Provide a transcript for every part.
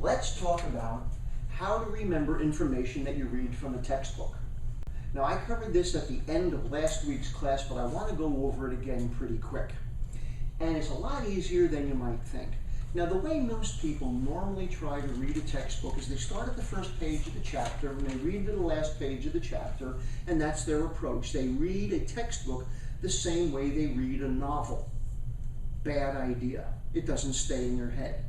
Let's talk about how to remember information that you read from a textbook. Now, I covered this at the end of last week's class, but I want to go over it again pretty quick. And it's a lot easier than you might think. Now, the way most people normally try to read a textbook is they start at the first page of the chapter and they read to the last page of the chapter, and that's their approach. They read a textbook the same way they read a novel. Bad idea. It doesn't stay in your head.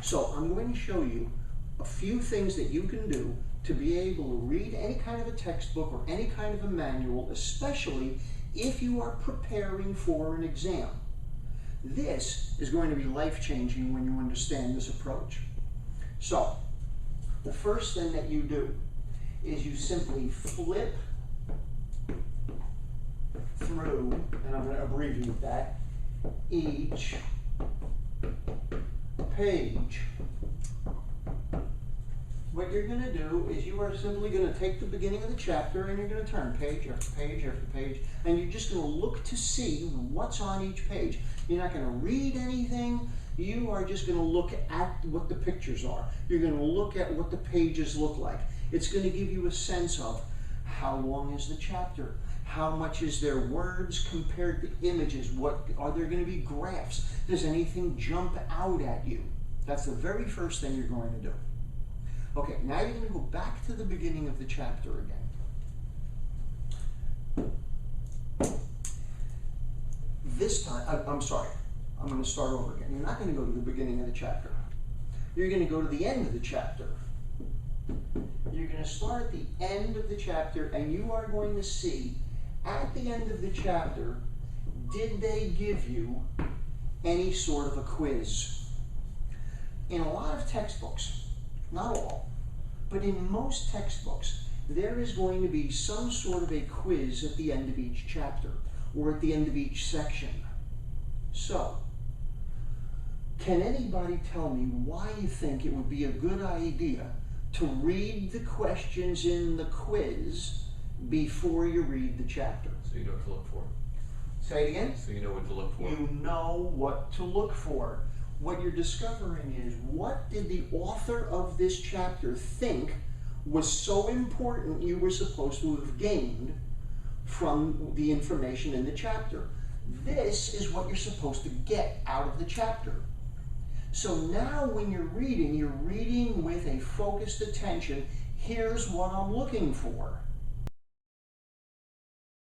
So I'm going to show you a few things that you can do to be able to read any kind of a textbook or any kind of a manual, especially if you are preparing for an exam. This is going to be life-changing when you understand this approach. So, the first thing that you do is you simply flip through, and I'm going to abbreviate that, each page. What you're going to do is you are simply going to take the beginning of the chapter and you're going to turn page after page after page, and you're just going to look to see what's on each page. You're not going to read anything. You are just going to look at what the pictures are. You're going to look at what the pages look like. It's going to give you a sense of how long is the chapter, how much is there words compared to images, what are there going to be graphs, does anything jump out at you? That's the very first thing you're going to do. Okay, now you're going to go back to the beginning of the chapter again. This time, I'm sorry, I'm going to start over again. You're not going to go to the beginning of the chapter. You're going to go to the end of the chapter. You're going to start at the end of the chapter, and you are going to see at the end of the chapter, did they give you any sort of a quiz? In a lot of textbooks, not all, but in most textbooks, there is going to be some sort of a quiz at the end of each chapter or at the end of each section. So, can anybody tell me why you think it would be a good idea to read the questions in the quiz before you read the chapter? So you know what to look for. Say it again? So you know what to look for. You know what to look for. What you're discovering is, what did the author of this chapter think was so important you were supposed to have gained from the information in the chapter? This is what you're supposed to get out of the chapter. So now when you're reading with a focused attention. Here's what I'm looking for.